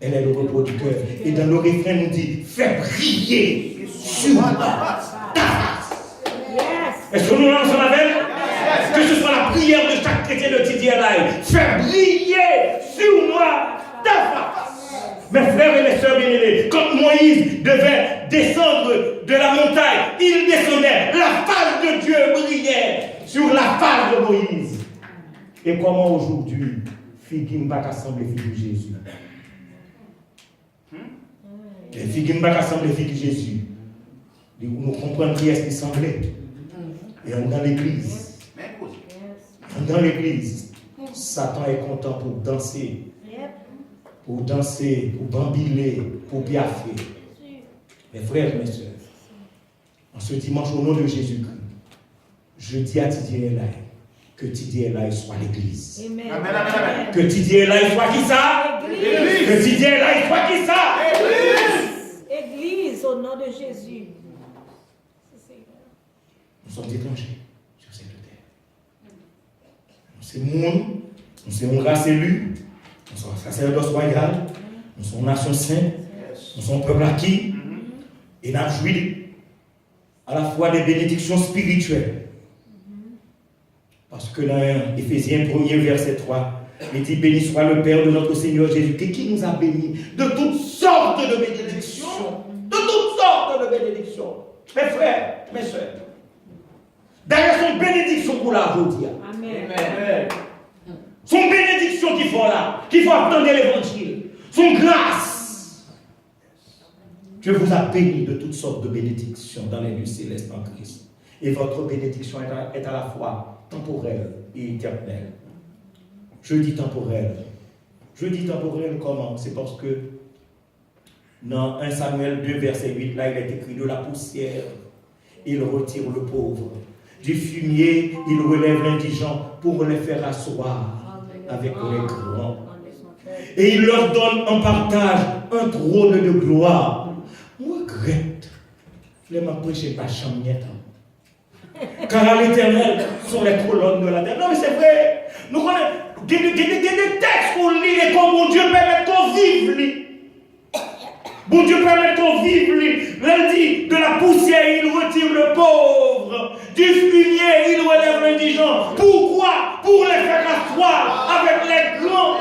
Elle est le repos du cœur. Et dans le refrain, nous dit, fais briller sur moi ta face. Est-ce que nous lançons avec elle? Que ce soit la prière de chaque chrétien de TDLI. Fais briller sur moi ta face. Mes frères et mes sœurs bien-aimés, quand Moïse devait descendre de la montagne, il descendait. La face de Dieu brillait sur la face de Moïse. Et comment aujourd'hui, fille va rassembler fille de Jésus? Les filles qui ne pas rassembler filles de Jésus. Nous comprenons qui est-ce qui semblait. Et on est dans l'église. On est dans l'église. Satan est content pour danser. Pour danser, pour bambiler, pour piaffer. Mes frères et mes sœurs, en ce dimanche, au nom de Jésus-Christ, je dis à TDLI que TDLI soit l'église. Amen. Que TDLI soit qui ça? L'église. Que TDLI soit qui ça? Église au nom de Jésus. Nous sommes étrangers sur cette terre. Nous sommes monde, nous sommes race élue, nous sommes sacerdoce royal, nous sommes nation sainte, nous sommes peuple acquis, et nous avons joui à la fois des bénédictions spirituelles. Parce que dans Éphésiens 1er verset 3, il dit béni soit le Père de notre Seigneur Jésus-Christ qui nous a bénis de toutes sortes de bénédictions. De toutes sortes de bénédictions. Mes frères, mes soeurs. D'ailleurs, son bénédiction pour la vous dire. Amen. Son bénédiction qu'il faut là, qu'il faut attendre l'évangile. Son grâce. Dieu vous a béni de toutes sortes de bénédictions dans les lieux célestes en Christ. Et votre bénédiction est à la fois temporelle et éternelle. Je dis temporelle. Je dis temporelle comment? C'est parce que dans 1 Samuel 2, verset 8, là, il est écrit de la poussière, il retire le pauvre. Du fumier, il relève l'indigent pour les faire asseoir avec les grands. Et il leur donne en partage un trône de gloire. Moi, regrette. Je ne m'approche pas chammiette. Car à l'éternel sont les colonnes de la terre. Non, mais c'est vrai. Nous connaissons des textes qu'on lit et comme mon Dieu permet qu'on vive. Bon Dieu permet qu'on vive. Il dit de la poussière, il retire le pauvre. Du fumier, il relève l'indigent. Pourquoi? Pour les faire asseoir avec les grands.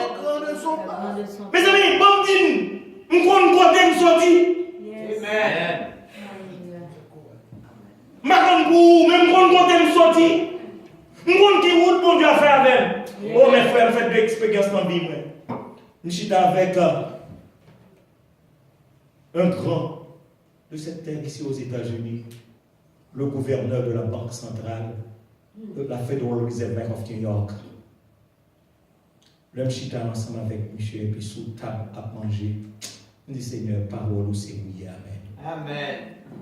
Mes amis, Bambine, nous connaissons nous sortir. Amen. Maintenant, même quand on est sorti, nous avons qui route pour Dieu à faire avec. Oh, mes frères, faites de l'expérience dans la vie. Nous sommes avec un grand de cette terre ici aux États-Unis, le gouverneur de la Banque centrale, de la Federal Reserve Bank of New York. L'homme chita ensemble avec monsieur et puis sous table à manger. Il dit Seigneur, parole, c'est oui, amen. Amen.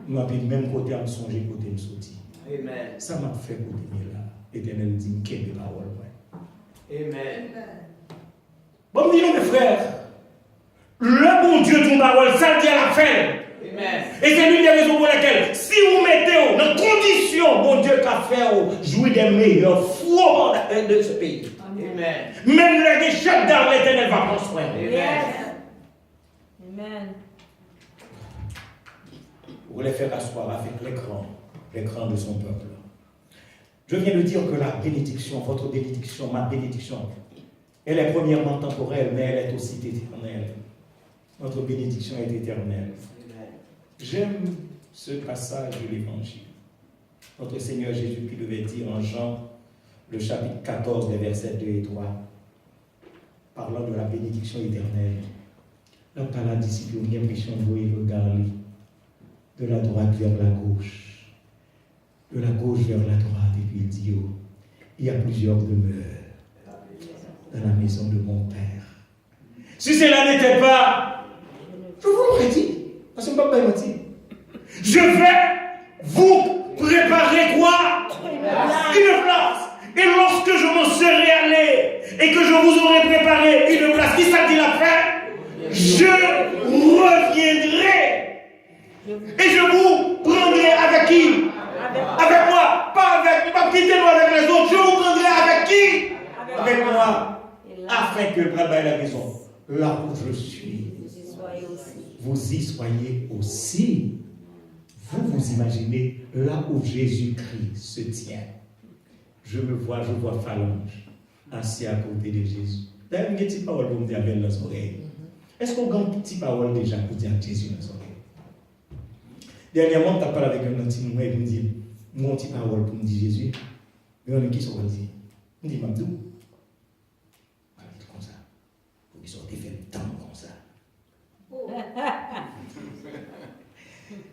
Nous avons même côté à me songer, côté me sortir. Amen. Ça m'a fait côté là. L'Éternel dit, quelle parole. Amen. Bon, dis-nous, mes frères, le bon Dieu d'une parole, ça dit à la fin. Amen. Et c'est l'une des raisons pour lesquelles, si vous mettez dans condition, bon Dieu qu'a fait, jouir des meilleurs froids de ce pays. Amen. Même les chefs d'armes, l'Éternel va construire. Amen. Pour les faire asseoir avec les grands de son peuple. Je viens de dire que la bénédiction, votre bénédiction, ma bénédiction, elle est premièrement temporelle, mais elle est aussi éternelle. Notre bénédiction est éternelle. J'aime ce passage de l'Évangile. Notre Seigneur Jésus qui devait dire en Jean, le chapitre 14, les versets 2 et 3, parlant de la bénédiction éternelle. Là, par la discipline, il y a une question de regarder de la droite vers la gauche, de la gauche vers la droite, et puis il dit, oh, il y a plusieurs demeures dans la maison de mon Père. Si cela n'était pas, je vous l'aurais dit, parce que je ne peux pas mentir. Je vais vous préparer quoi? Une place. Et lorsque je m'en serai allé et que je vous aurai préparé une place, qui ça dit la faire? Je reviendrai. Et je vous prendrai avec qui? Avec moi. Pas quittez-nous avec les autres. Je vous prendrai avec qui? Avec moi. Afin que le travail la maison là où je suis, vous y soyez aussi. Vous vous imaginez là où Jésus-Christ se tient. Je vois Phalange assis à côté de Jésus. D'ailleurs, il y a une petite parole pour me dire dans son oreille. Est-ce qu'on a une petite parole déjà pour dire Jésus dans son oreille? Dernièrement, tu as parlé avec un petit moment et il me dit, moi, une petite parole pour me dire Jésus. Mais on est qui sont dit? Il me dit, Mabdou. Comme ça. Pour qu'ils sortent fait le temps comme ça.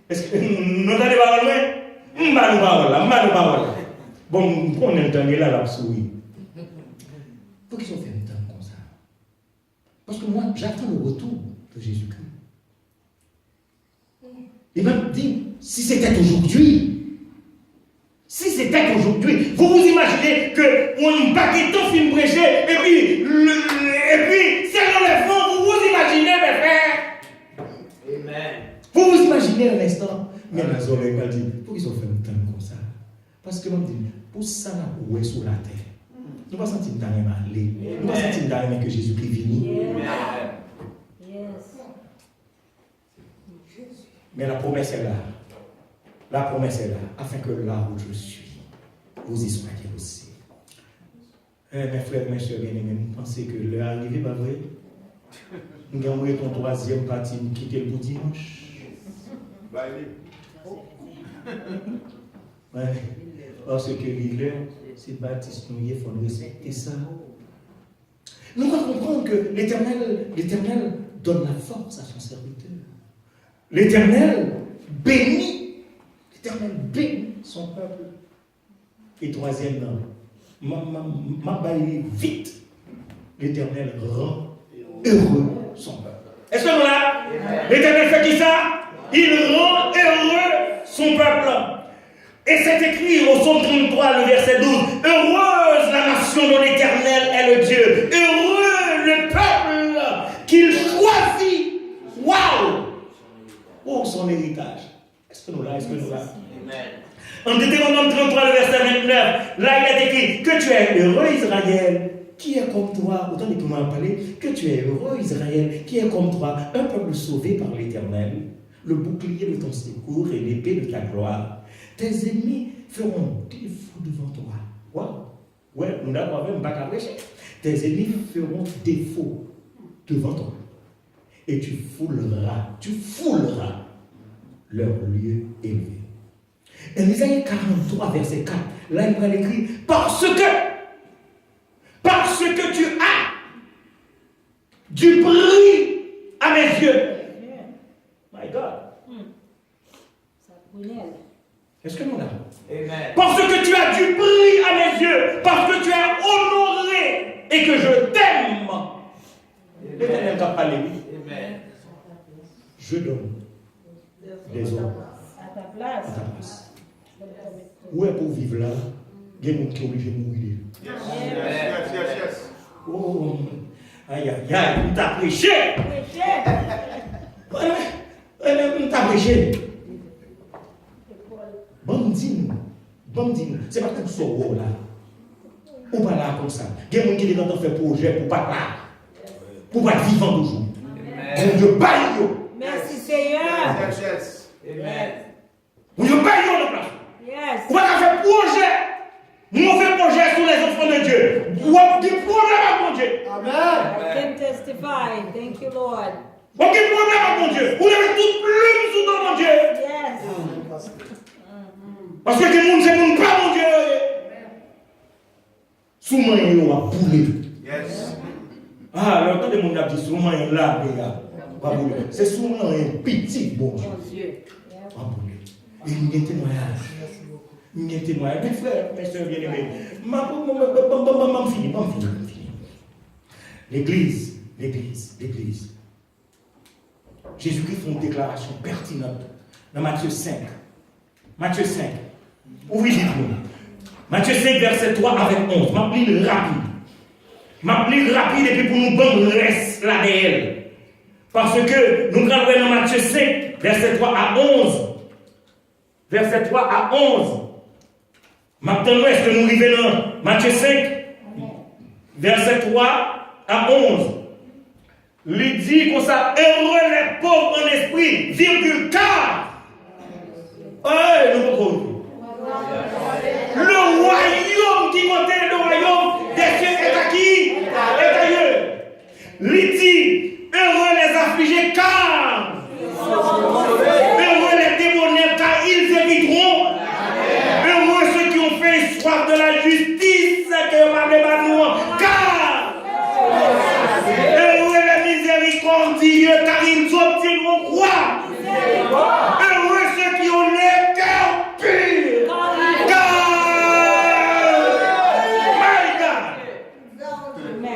Est-ce que nous avons des paroles? Nous avons des paroles. Bon, on entend là, la souris. Pour qu'ils sortent fait le temps comme ça. Parce que moi, j'attends le retour de Jésus-Christ. Il m'a dit, si c'était aujourd'hui, vous vous imaginez que on paquet tout film prêché, et puis c'est l'enlèvement, vous vous imaginez, mes frères. Amen. Vous vous imaginez un instant, mais les oreilles m'a dit, pour qu'ils ont fait un temps comme ça. Parce que l'on dit, pour ça, on est sur la terre. Nous ne pas sentir dans les aller. Nous ne pas sentir dans les que Jésus-Christ vient. Mais la promesse est là. La promesse est là, afin que là où je suis, vous y soyez aussi. Mes frères, mes soeurs bien-aimés, vous pensez que l'heure est arrivée, pas vrai? Nous avons ton troisième partie, nous quitter le dimanche. Ouais. Parce que l'heure, c'est Baptiste nous, il faut respecter ça. Nous devons comprendre que l'Éternel donne la force à son serviteur. L'Éternel bénit son peuple. Et troisièmement, m'a baillé vite. L'Éternel rend heureux son peuple. Est-ce que nous là? L'Éternel fait qui ça? Il rend heureux son peuple. Et c'est écrit au psaume 33, le verset 12. Heureuse la nation dont l'Éternel est le Dieu. Heureux le peuple qu'il choisit. Waouh! Pour son héritage. Est-ce que nous là? Amen. En Deutéronome 33, le verset 29, là il a écrit que tu es heureux Israël, qui est comme toi, autant de comment parler, que tu es heureux Israël, qui est comme toi, un peuple sauvé par l'Éternel, le bouclier de ton secours et l'épée de ta gloire. Tes ennemis feront défaut devant toi. Waouh! Ouais, nous n'avons même pas qu'à prêcher. Tes ennemis feront défaut devant toi. Et tu fouleras leur lieu élevé. En Isaïe 43, verset 4, là il va écrit parce que tu as du prix à mes yeux. My God. Est-ce que nous l'avons? Amen. Parce que tu as du prix à mes yeux, parce que tu es honoré et que je t'aime. L'Éternel t'a parlé. Amen. Je donne des hommes à ta place. Où est pour vivre là? Il y a des gens qui sont obligés de mourir. Yes. Oh, aïe, il t'a prêché. Il t'a prêché. Bon, dis-nous. C'est pas tout ce rôle là. Ou pas là comme ça. Il y a des gens qui ont fait projet pour pas là. Pour pas vivre toujours. Mon Dieu, bye. Merci Seigneur. Amen. Mon Dieu, bye de place. Yes. On va faire projet. Nous on fait projet sur les enfants de Dieu. On a des problèmes avec mon Dieu. Amen. I can testify. Thank you, Lord. On a des problèmes avec mon Dieu. Vous avez toute plume sous mon Dieu. Yes. Parce que les gens, c'est mon pas mon Dieu. Souvent, il y a un poulet. Yes. Ah, alors quand les gens disent souvent, il y a là, c'est souvent un petit bon Dieu. Il y a un témoignage. Mes frères, mes soeurs bien-aimés. L'église. Jésus-Christ fait une déclaration pertinente dans Matthieu 5. Oui, dites-moi. Matthieu 5, verset 3 avec 11. M'appeler rapide et puis pour nous bon reste là derrière. Parce que nous allons dans Matthieu 5, verset 3 à 11. Verset 3 à 11. Maintenant, est-ce que nous arrivons dans Matthieu 5, verset 3 à 11. Il dit comme ça, heureux les pauvres en esprit, virgule, car. Nous pouvons. Le royaume qui comptait, le royaume des cieux est à qui? Est ailleurs. Il dit, heureux les affligés, car. Heureux les démoniaques, car ils hériteront. Heureux ceux qui ont fait soif de la justice, que ma car. Heureux les miséricordieux, car ils obtiendront quoi? Heureux ceux qui ont le cœur pur, car. My God.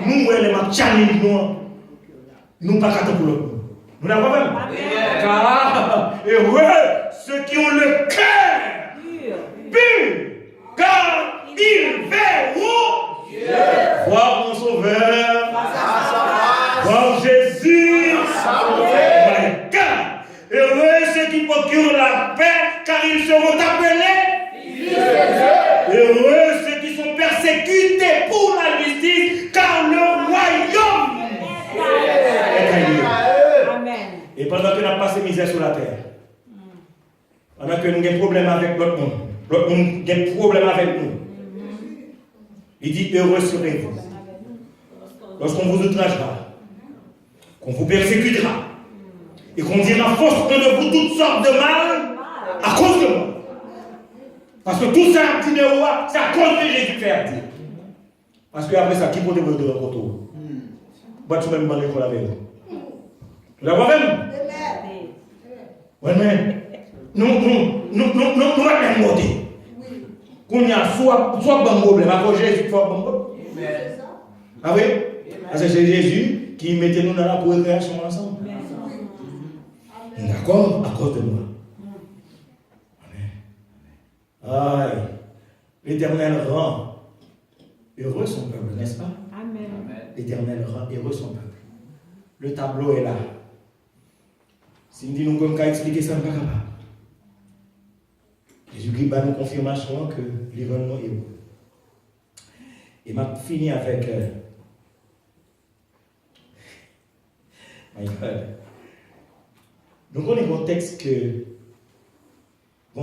Nous, les challenge, nous pas qu'à pour l'autre. Nous n'avons pas même. Car heureux ceux qui ont le cœur pur, car ils verront Dieu. Voir mon Sauveur, voir Jésus. My God. Heureux ceux qui procurent la paix, car ils seront appelés. Heureux ceux qui sont persécutés pour la justice, car le royaume est à lui. Et pendant que nous avons passé misère sur la terre, pendant que nous avons des problèmes avec l'autre monde a des problèmes avec nous, il dit heureux serez-vous lorsqu'on vous outragera, qu'on vous persécutera, et qu'on dira faussement de vous toutes sortes de mal à cause de moi. Parce que tout ça, c'est à cause de Jésus-Christ. Parce que après ça, qui peut te voir de votre retour? Bah, tu vas me demander qu'on l'avait. Tu la vois même? Oui, mais nous allons même monter. Qu'on y a soit bon problème, à cause de Jésus, soit bon problème. Ah oui? Parce que c'est Jésus qui mettait nous dans la procréation ensemble. D'accord? À cause de moi. Amen. Aïe. L'Éternel rend heureux son peuple, n'est-ce pas? Amen. L'Éternel rend heureux son peuple. Le tableau est là. Si nous disons comme qu'à expliquer ça, nous ne sommes pas capables. Jésus-Christ va nous confirmation que l'événement est heureux. Et m'a fini avec. My God. Donc on est dans le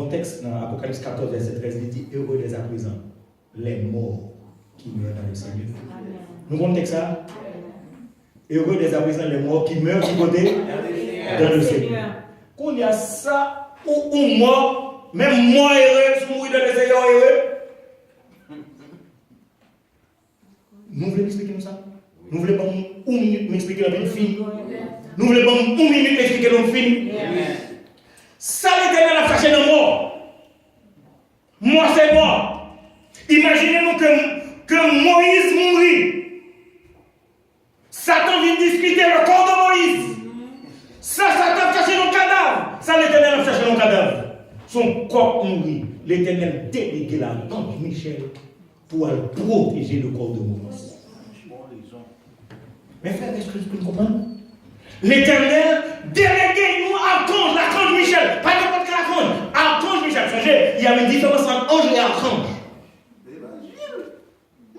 texte dans Apocalypse 14, verset 13, il dit heureux dès à présent les morts qui meurent dans le Seigneur. Nous avons le texte ça. Heureux dès à présent les morts qui meurent du côté dans le Seigneur. Quand il y a ça, ou mort, même moi heureux, si vous mourir dans le Seigneur heureux. Nous voulons expliquer ça? Nous voulons pas une minute m'expliquer la fin. Nous voulons pas une minute m'expliquer la fin. Ça l'Éternel a cherché dans mort. Moi c'est mort. Imaginez-nous que Moïse mourit. Satan vient discuter le corps de Moïse. Ça, Satan a cherché nos cadavres. Ça, l'Éternel a cherché nos cadavres. Son corps mourit. L'Éternel délégué la tante Michel pour protéger le corps de Moïse. Mais frère, est-ce que vous comprenez? L'Éternel délégué nous archange, l'archange Michel. Pas n'importe quel archange. Archange Michel. Sachez, il y avait une différence entre ange et archange.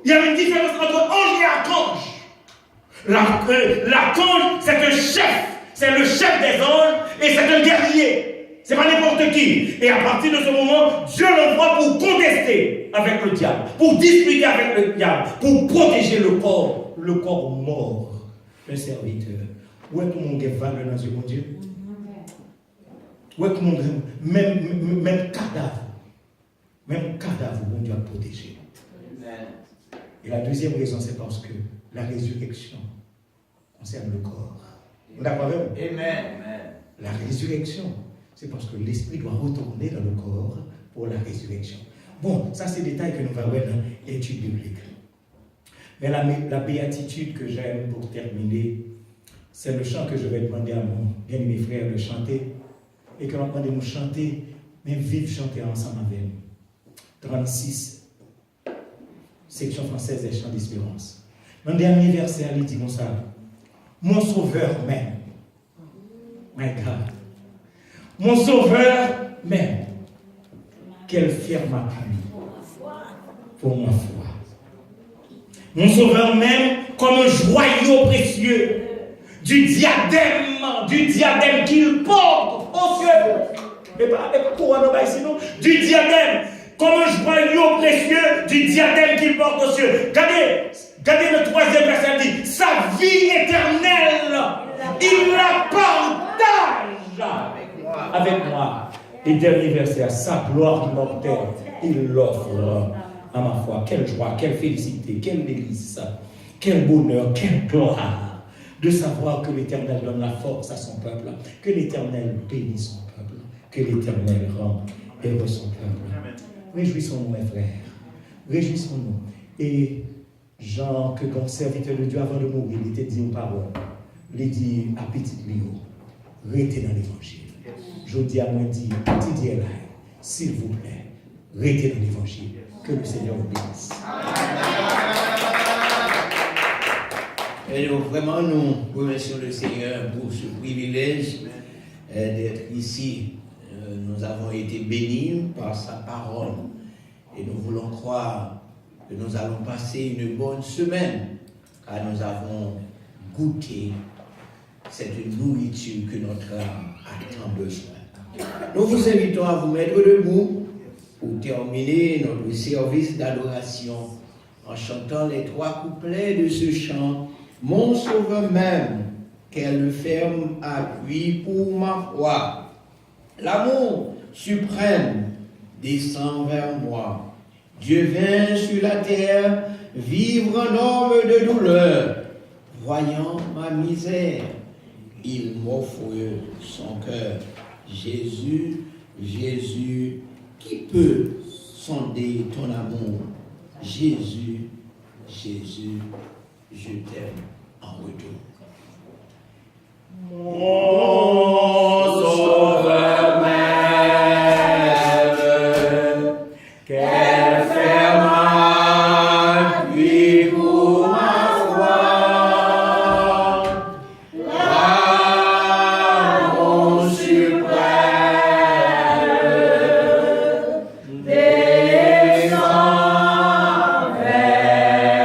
Il y avait une différence entre ange et archange. L'archange, c'est un chef. C'est le chef des anges et c'est un guerrier. C'est pas n'importe qui. Et à partir de ce moment, Dieu l'envoie pour contester avec le diable, pour discuter avec le diable, pour protéger le corps mort d'un serviteur. Où est-ce que mon gars va dans ce bon Dieu? Où est-ce que mon gars, même cadavre, mon Dieu a protégé. Et la deuxième raison, c'est parce que la résurrection concerne le corps. Vous d'accord avec moi? Amen. La résurrection, c'est parce que l'esprit doit retourner dans le corps pour la résurrection. Bon, ça c'est des détails que nous allons voir dans l'étude biblique. Mais la béatitude que j'aime pour terminer, c'est le chant que je vais demander à mon bien-aimé frère de chanter. Et que l'on demande de nous chanter, mais vivre chanter ensemble avec nous. 36, section française des chants d'espérance. Dans le dernier verset, il dit comme ça. Mon sauveur même. My God. Mon sauveur même. Quel ferme appui pour ma foi. Mon sauveur même comme un joyau précieux du diadème qu'il porte aux cieux. Et pas couronne ici, non? Du diadème, comme un joyau précieux, du diadème qu'il porte aux cieux. Regardez le 3e verset, dit, sa vie éternelle, il la partage avec moi. Et dernier verset, sa gloire immortelle, il l'offre à ma foi. Quelle joie, quelle félicité, quelle délice, quel bonheur, quelle gloire de savoir que l'Éternel donne la force à son peuple, que l'Éternel bénit son peuple, que l'Éternel rend heureux son peuple. Réjouissons-nous, mes frères, réjouissons-nous. Et Jean, que comme serviteur de Dieu avant de mourir, il était dit aux paroles, il dit à petit Léo, restez dans l'évangile. Je dis à moi, dit, petit Dieu, s'il vous plaît, restez dans l'évangile. Que le Seigneur vous bénisse. Et donc, vraiment, nous remercions le Seigneur pour ce privilège d'être ici. Nous avons été bénis par sa parole. Et nous voulons croire que nous allons passer une bonne semaine, car nous avons goûté cette nourriture que notre âme a tant besoin. Nous vous invitons à vous mettre debout pour terminer notre service d'adoration en chantant les 3 couplets de ce chant. Mon sauveur même, quel ferme appui pour ma foi. L'amour suprême descend vers moi. Dieu vient sur la terre vivre un homme de douleur. Voyant ma misère, il m'offre son cœur. Jésus, Jésus, qui peut sonder ton amour? Jésus, Jésus, je t'aime en retour. Mon sauveur même, quel ferme appui pour ma foi. L'amour suprême descend vers moi.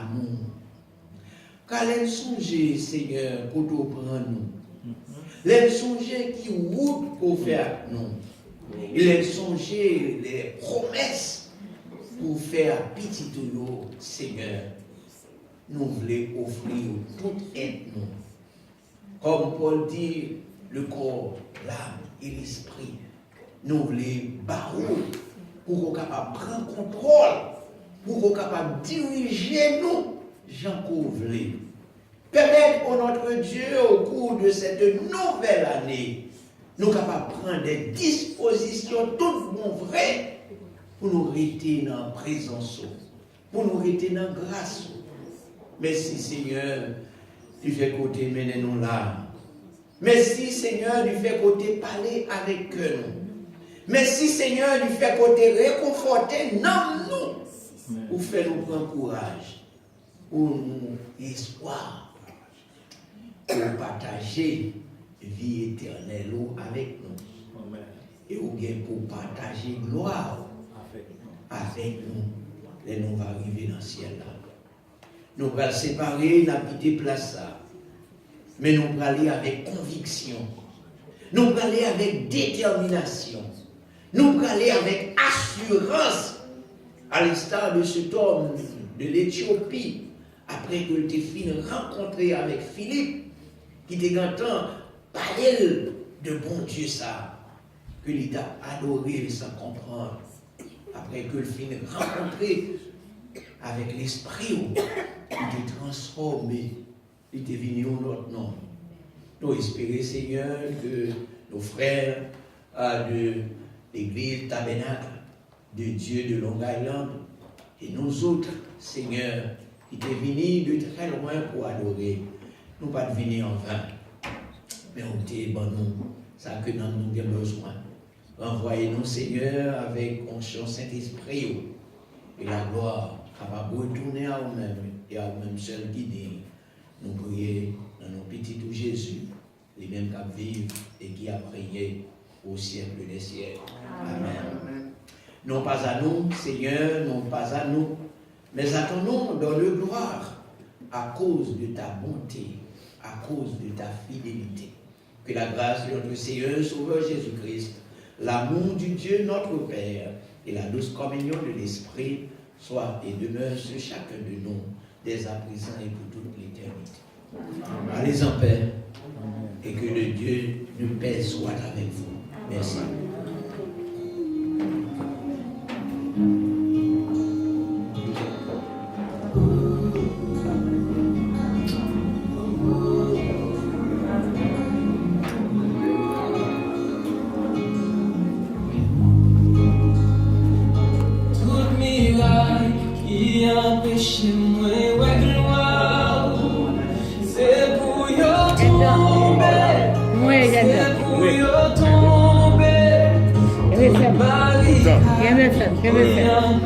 l'amour. Car elle songeait, Seigneur, pour tout prendre nous. Elle songeait qui route pour faire nous. Il songeait les promesses pour faire petit tout, Seigneur. Nous voulons offrir toute aide nous. Comme Paul dit, le corps, l'âme et l'esprit. Nous voulons barreau pour qu'on soit capable de prendre contrôle, pour qu'on soit capable de diriger nous, Jean Couvlet. Permettre pour notre Dieu, au cours de cette nouvelle année, nous capables de prendre des dispositions toutes bon vraies pour nous rester dans la présence, pour nous rester dans la grâce. Merci Seigneur, tu fais côté mener nous là. Merci Seigneur, tu fais côté parler avec nous. Merci Seigneur, tu fais côté réconforter nous. Pour faire nous prendre courage, pour nous espoir, pour partager vie éternelle avec nous. Et pour partager gloire avec nous. Et nous va arriver dans le ciel là. Nous allons séparer, nous allons quitter place là. Mais nous allons aller avec conviction. Nous allons aller avec détermination. Nous allons aller avec assurance. À l'instar de cet homme de l'Éthiopie, après que tu fini rencontrer avec Philippe, qui était content, parler de bon Dieu ça, que il t'a adoré sans comprendre. Après que le fini rencontrer avec l'esprit, il t'a transformé, il t'est venu au notre nom. Nous espérons, Seigneur, que nos frères de l'église Tabernacle de Dieu de Long Island et nous autres, Seigneur, qui t'est venu de très loin pour adorer, nous pas venir en vain, mais on t'est bon nous, ça que nous avons besoin. Envoyez-nous, Seigneur, avec conscience Saint-Esprit et la gloire, capable de retourner à nous-mêmes et à nous-mêmes seuls guider. Nous prions dans nos petits tout Jésus, les mêmes qui vivent et qui a prié au siècle des siècles. Amen. Non pas à nous, Seigneur, non pas à nous, mais à ton nom dans le gloire, à cause de ta bonté, à cause de ta fidélité. Que la grâce de notre Seigneur, Sauveur Jésus-Christ, l'amour du Dieu notre Père et la douce communion de l'Esprit soient et demeurent sur chacun de nous, dès à présent et pour toute l'éternité. Allez en paix et que le Dieu de paix soit avec vous. Merci. ¿Qué me